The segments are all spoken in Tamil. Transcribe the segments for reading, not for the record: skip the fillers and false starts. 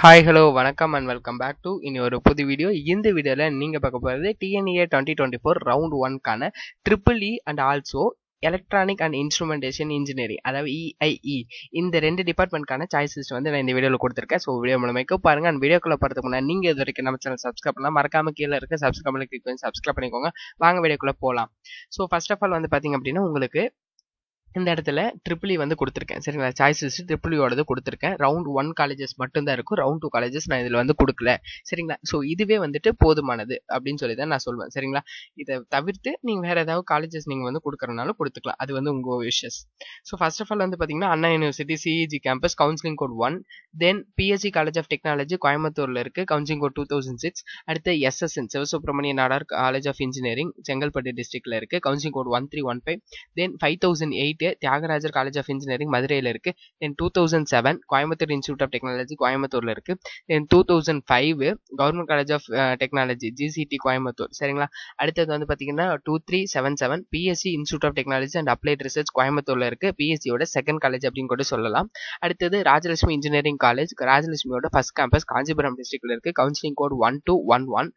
ஹாய் ஹலோ வணக்கம் அண்ட் வெல்கம் பேக் டு இனி ஒரு புது வீடியோ. இந்த வீடியோவில் நீங்கள் பார்க்க போகிறது டிஎன்இஏ 2024 ரவுண்ட் 1க்கான triple E and also electronic and instrumentation engineering, அதாவது இஐஇ, இந்த ரெண்டு டிபார்ட்மெண்ட்கான சாய்ஸ் லிஸ்ட் வந்து நான் இந்த வீடியோவில் கொடுத்துருக்கேன். ஸோ வீடியோ மூலமாக பாருங்க. அண்ட் வீடியோக்குள்ள போகிறதுக்கு முன்னாடி நீங்கள் இது வரைக்கும் நம்ம சேனல் சப்ஸ்கிரைப் பண்ணலாம், மறக்காம கீழே இருக்க சப்ஸ்கிரைப் பண்ணி கிளிக் பண்ணி சப்ஸ்கிரைப் பண்ணிக்கோங்க. வாங்க வீடியோக்குள்ள போகலாம். ஸோ ஃபர்ஸ்ட் ஆஃப் ஆல் வந்து பார்த்தீங்க அப்படின்னா உங்களுக்கு இந்த இடத்துல ட்ரிபிள் இ வந்து கொடுத்துருக்கேன். சரிங்களா, சாய்ஸ் லிஸ்ட் ட்ரிபிள் இயோடது கொடுத்துருக்கேன். ரவுண்ட் 1 காலேஜஸ் மட்டும்தான் இருக்கும், ரவுண்ட் 2 காலேஜஸ் நான் இதில் வந்து கொடுக்கல. சரிங்களா, ஸோ இதுவே வந்துட்டு போதுமானது அப்படின்னு சொல்லி தான் நான் சொல்வேன். சரிங்களா, இதை தவிர்த்து நீங்கள் வேற ஏதாவது காலேஜஸ் நீங்கள் வந்து கொடுக்குறனாலும் கொடுத்துக்கலாம், அது வந்து உங்கள் wishes. So first of all வந்து பார்த்தீங்கன்னா Anna university CEG campus counselling code 1, then PSG college of technology கோயம்புத்தூர்ல இருக்கு, கவுன்சிலிங் கோட் 2006. அடுத்து SSN Sivasubramaniya Nadar college of engineering Chengalpattu டிஸ்ட்ரிக்ட்ல இருக்கு, counselling code 1315. Then 5008 Thiagarajar college of engineering மதுரையில் இருக்கு. Then 2007 Coimbatore institute of technology கோயம்புத்தூர்ல இருக்கு. Then 2005 government college of technology GCT Coimbatore. சரிங்களா, அடுத்தது வந்து பாத்தீங்கன்னா 2377 BSc institute of technology and applied research கோயம்புத்தூர்ல இருக்கு, பிஎஸ்சியோட செகண்ட் காலேஜ் அப்படின்னு கூட சொல்லலாம். அடுத்தது ராஜலட்சுமி இன்ஜினியரிங் காலேஜ், ராஜலட்சுமியோட ஃபர்ஸ்ட் கேம்பஸ் காஞ்சிபுரம் டிஸ்ட்ரிக்ட்ல இருக்கு, counselling code 1211.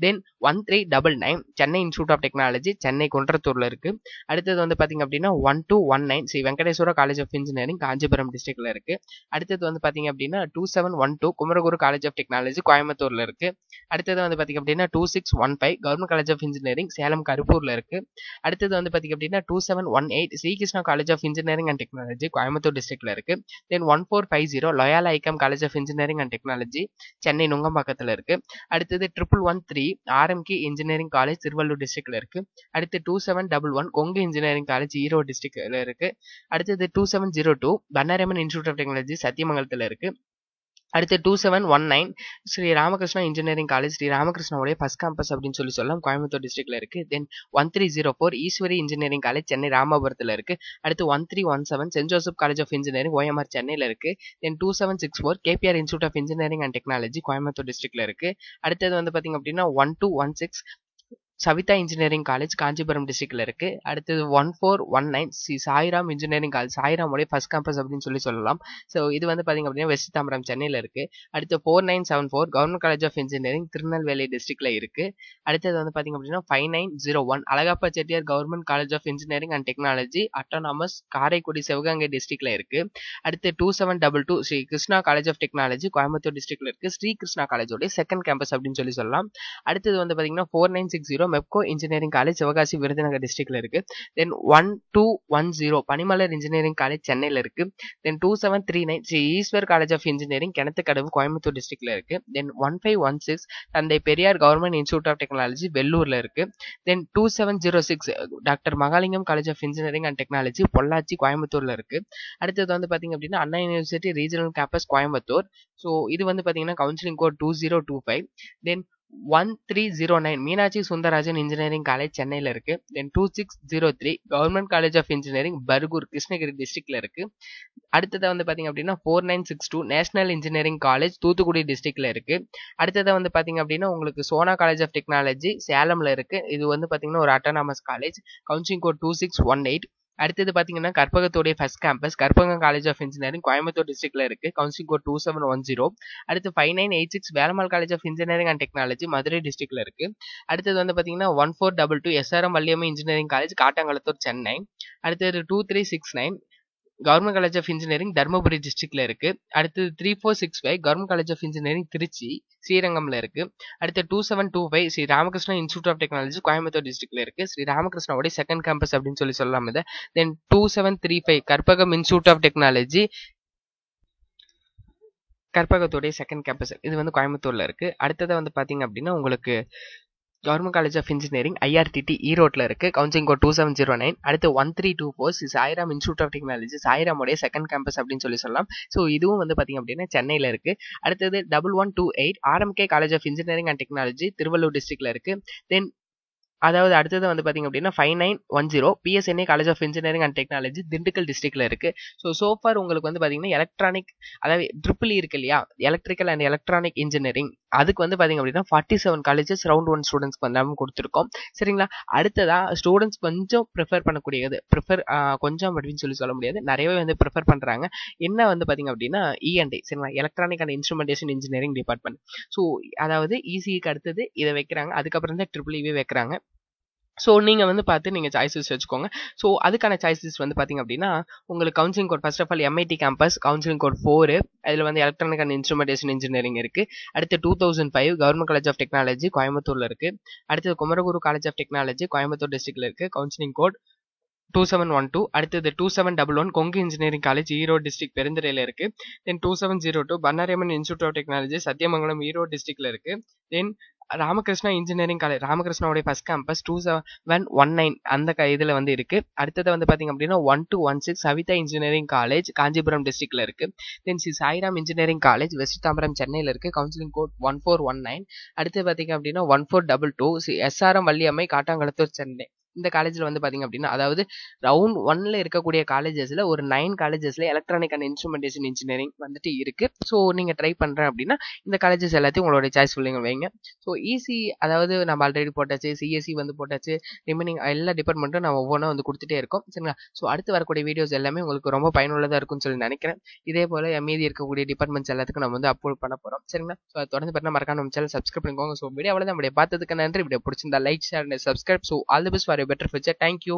Then 1399 Chennai institute of technology Chennai குன்றத்தூர்ல இருக்கு. அடுத்தது வந்து பாத்தீங்க அப்படின்னா 1219 Sri Venkateswara college of engineering Kanchipuram டிஸ்ட்ரிக்ட்ல இருக்கு. அடுத்தது வந்து பாத்தீங்க அப்படின்னா 2712 குமரகுரு காலேஜ் ஆஃப் டெக்னாலஜி கோயம்புத்தூர்ல இருக்கு. அடுத்தது வந்து பாத்தீங்க அப்படின்னா 2615 government college of engineering Salem கருப்பூர்ல இருக்கு. அடுத்தது வந்து பாத்தீங்க அப்படின்னா 2718 Sri Krishna college of engineering and technology Coimbatore டிஸ்ட்ரிக்ட்ல இருக்கு. Then 1450 Loyola ICAM college of engineering and technology Chennai நுங்கம்பாக்கத்துல இருக்கு. அடுத்தது 1113 ஆர்எம்கே இன்ஜினியரிங் காலேஜ் திருவள்ளூர் டிஸ்ட்ரிக்ட்ல இருக்கு. அடுத்து 2711 கொங்கு இன்ஜினியரிங் காலேஜ் ஈரோடு டிஸ்ட்ரிக்ட்ல இருக்கு. அடுத்தது 2702 பன்னாரம்மன் இன்ஸ்டியூட் ஆஃப் டெக்னாலஜி சத்தியமங்கலத்துல இருக்கு. அடுத்து 2719 ஸ்ரீ ராமகிருஷ்ணா இன்ஜினியரிங் காலேஜ் ஸ்ரீ ராமகிருஷ்ணாவுடைய ஃபர்ஸ்ட் கேம்பஸ் அப்படின்னு சொல்லலாம், கோயம்புத்தூர் டிஸ்ட்ரிக்ட்ல இருக்கு. Then 1304 Easwari engineering college Chennai ராமபுரத்துல இருக்கு. அடுத்து 1317 saint Joseph college of engineering OMR சென்னையில இருக்கு. Then 2764 KPR institute of engineering and technology Coimbatore டிஸ்ட்ரிக்ட்ல இருக்கு. அடுத்தது வந்து பாத்தீங்க அப்படின்னா 1216 சவிதா இன்ஜினியரிங் காலேஜ் காஞ்சிபுரம் டிஸ்ட்ரிக்ட்ல இருக்கு. அடுத்தது 1419 ஸ்ரீ சாய்ராம் இன்ஜினியரிங் காலேஜ் சாய்ராமோடைய ஃபர்ஸ்ட் கேம்பஸ் அப்படின்னு சொல்லலாம். ஸோ இது வந்து பாத்தீங்க அப்படின்னா வெஸ்ட் தாம்பரம் சென்னையில இருக்கு. அடுத்து 4974 government college of engineering Tirunelveli டிஸ்ட்ரிக்ட்ல இருக்கு. அடுத்தது வந்து பாத்தீங்க அப்படின்னா 5901 Alagappa Chettiar government college of engineering and technology autonomous Karaikudi Sivaganga டிஸ்ட்ரிக்ட்ல இருக்கு. அடுத்து 2722 Sri Krishna college of technology Coimbatore டிஸ்ட்ரிக்ட்ல இருக்கு, ஸ்ரீ கிருஷ்ணா காலேஜோட செகண்ட் கேம்பஸ் அப்படின்னு சொல்லலாம். அடுத்தது வந்து பாத்தீங்கன்னா 4960 மெப்கோ இன்ஜினியரிங் காலேஜ் சிவகாசி விருதுநகர் டிஸ்ட்ரிக்ட்ல இருக்கு. தென் 1210 பனிமலர் இன்ஜினியரிங் காலேஜ் சென்னையில இருக்கு. Then 2739 Sri Eshwar college of engineering Kinathukadavu Coimbatore டிஸ்ட்ரிக்ட்ல இருக்கு. Then 1516 Thanthai Periyar government institute of technology வெள்ளூர்ல இருக்கு. Then 2706 doctor Mahalingam college of engineering and technology Pollachi கோயம்புத்தூர்ல இருக்கு. அடுத்தது வந்து பாத்தீங்க அப்படின்னா Anna university regional campus Coimbatore. So இது வந்து பாத்தீங்கன்னா counselling code 2025. Then 1309 Meenakshi Sundararajan engineering college சென்னையில இருக்கு. Then 2603 government college of engineering Bargur Krishnagiri டிஸ்ட்ரிக்ட்ல இருக்கு. அடுத்தது வந்து பாத்தீங்க அப்படின்னா 4962 நேஷனல் இன்ஜினியரிங் காலேஜ் தூத்துக்குடி டிஸ்ட்ரிக்ட்ல இருக்கு. அடுத்தது வந்து பாத்தீங்க அப்படின்னா உங்களுக்கு சோனா காலேஜ் ஆஃப் டெக்னாலஜி சேலம்ல இருக்கு. இது வந்து பாத்தீங்கன்னா ஒரு அட்டானமஸ் காலேஜ், கவுன்சிலிங் கோட் 2618. அடுத்தது பாத்தீங்கன்னா கற்பகத்தோடைய first campus Karpagam college of engineering Coimbatore டிஸ்ட்ரிக்ட்ல இருக்கு, கவுன்சிலிங் கோட் 2710. அடுத்து 5986 Velammal college of engineering and technology Madurai டிஸ்ட்ரிக்ட்ல இருக்கு. அடுத்தது வந்து பாத்தீங்கன்னா 1422 SRM Valliammai engineering college Kattankulathur Chennai. அடுத்தது 2369 government college of engineering Dharmapuri டிஸ்ட்ரிக்ட்ல இருக்கு. அடுத்து 3465 government college of engineering Trichy ஸ்ரீரங்கம்ல இருக்கு. அடுத்து 2725 Sri Ramakrishna institute of technology Coimbatore டிஸ்ட்ரிக்ட்ல இருக்கு, ஸ்ரீ ராமகிருஷ்ணாவோட செகண்ட் கேம்பஸ் அப்படின்னு சொல்லலாம் இதை. Then 2735 Karpagam institute of technology கற்பகத்தோடைய செகண்ட் கேம்பஸ், இது வந்து கோயம்புத்தூர்ல இருக்கு. அடுத்தது வந்து பாத்தீங்க அப்படின்னா உங்களுக்கு government college of engineering IRTT ஈரோட்ல இருக்கு, கவுன்சிலிங் கோட் 2709. அடுத்து 1324 சாய்ராம் இன்ஸ்டியூட் ஆஃப் டெக்னாலஜி சாய்ராமோடைய செகண்ட் கேம்பஸ் அப்படின்னு சொல்லலாம். ஸோ இதுவும் வந்து பாத்தீங்க அப்படின்னா சென்னையில இருக்கு. அடுத்தது 1128 RMK college of engineering and technology Tiruvallur டிஸ்ட்ரிக்ட்ல இருக்கு. தென் அதாவது அடுத்தது வந்து பாத்தீங்க அப்படின்னா 5910 PSNA college of engineering and technology Dindigul டிஸ்ட்ரிக்ட்ல இருக்கு. சோஃபார் உங்களுக்கு வந்து பாத்தீங்கன்னா எலக்ட்ரானிக், அதாவது ட்ரிபிள் இருக்கு இல்லையா, எலக்ட்ரிக்கல் அண்ட் எலக்ட்ரானிக் இன்ஜினியரிங், அதுக்கு வந்து பார்த்தீங்க அப்படின்னா 47 காலேஜஸ் ரவுண்ட் 1 ஸ்டூடெண்ட்ஸ்க்கு வந்து நம்ம கொடுத்துருக்கோம். சரிங்களா? அடுத்ததா ஸ்டூடெண்ட்ஸ் கொஞ்சம் ப்ரிஃபர் பண்ணக்கூடியது கொஞ்சம் அப்படின்னு சொல்ல முடியாது, நிறையவே வந்து ப்ரிஃபர் பண்ணுறாங்க. என்ன வந்து பார்த்தீங்க அப்படின்னா இஎன்டி, சரிங்களா, electronic and instrumentation engineering department. So அதாவது இசிக்கு அடுத்தது இதை வைக்கிறாங்க, அதுக்கப்புறம் தான் ட்ரிபிள் வைக்கிறாங்க. ஸோ நீங்கள் வந்து பார்த்து நீங்கள் சாய்ஸஸ் வச்சுக்கோங்க. ஸோ அதுக்கான சாய்ஸஸ் வந்து பார்த்தீங்க அப்படின்னா உங்களுக்கு counselling code first of all MIT campus counselling code 4, அதில் வந்து எலக்ட்ரானிக் அண்ட் இன்ஸ்ட்ருமெண்டேஷன் இன்ஜினியரிங் இருக்குது. அடுத்து 2005 கவர்மெண்ட் காலேஜ் ஆஃப் டெக்னாலஜி கோயம்புத்தூரில் இருக்குது. அடுத்தது Kumaraguru college of technology Coimbatore டிஸ்ட்ரிக்டில் இருக்குது, கவுன்சிலிங் கோட் 2712. அடுத்தது 2711 Kongu engineering college Erode district பெருந்துறையில் இருக்குது. Then 2702 Bannariamman institute of technology Sathyamangalam Erode டிஸ்ட்ரிக்டில் இருக்குது. தென் ராமகிருஷ்ணா இன்ஜினியரிங் காலேஜ் ராமகிருஷ்ணாவுடைய ஃபர்ஸ்ட் கேம்பஸ் 2719 அந்த இதில் வந்து இருக்குது. அடுத்தது வந்து பார்த்தீங்க அப்படின்னா 1216 சவிதா இன்ஜினியரிங் காலேஜ் காஞ்சிபுரம் டிஸ்ட்ரிக்டில் இருக்குது. Then Sri Sairam engineering college west Tambaram சென்னையில் இருக்குது, கவுன்சிலிங் கோட் 1419. அடுத்து பார்த்தீங்க அப்படின்னா 1422 எஸ்ஆர்எம் வள்ளியம்மை காட்டாங்குளத்தூர் சென்னை. இந்த காலேஜில் வந்து பார்த்தீங்க அப்படின்னா அதாவது ரவுண்ட் 1ல் இருக்கக்கூடிய காலேஜஸில் ஒரு 9 காலேஜஸில் எலக்ட்ரானிக் அண்ட் இன்ஸ்ட்ருமெண்டேஷன் இன்ஜினியரிங் வந்துட்டு இருக்குது. ஸோ நீங்கள் ட்ரை பண்ணுறேன் அப்படின்னா இந்த காலேஜஸ் எல்லாத்தையும் உங்களோட சாய்ஸ் சொல்லுங்க வைங்க. ஸோ இசி அதாவது நம்ம ஆல்ரெடி போட்டாச்சு, சிஎஸ்சி வந்து போட்டாச்சு, ரிமைனிங் எல்லா டிபார்ட்மெண்ட்டும் நம்ம ஒவ்வொன்றா வந்து கொடுத்துட்டே இருக்கோம். சரிங்களா? ஸோ அடுத்து வரக்கூடிய வீடியோஸ் எல்லாமே உங்களுக்கு ரொம்ப பயனுள்ளதாக இருக்கும்னு சொல்லி நினைக்கிறேன். இதே போல் மீதி இருக்கக்கூடிய டிபார்ட்மெண்ட்ஸ் எல்லாத்துக்கும் நம்ம வந்து அப்லோட் பண்ண போகிறோம். சரிங்களா? ஸோ அதை தொடர்ந்து பார்த்தா மறக்காம நம்ம சேனல் சப்ஸ்கிரைப் பண்ணிக்கோங்க. ஸோ வீடியோ அவ்வளோதான். பார்த்ததுக்கு நன்றி. வீடியோ பிடிச்சிருந்தா like, share and subscribe. So all the best for a better future. Thank you.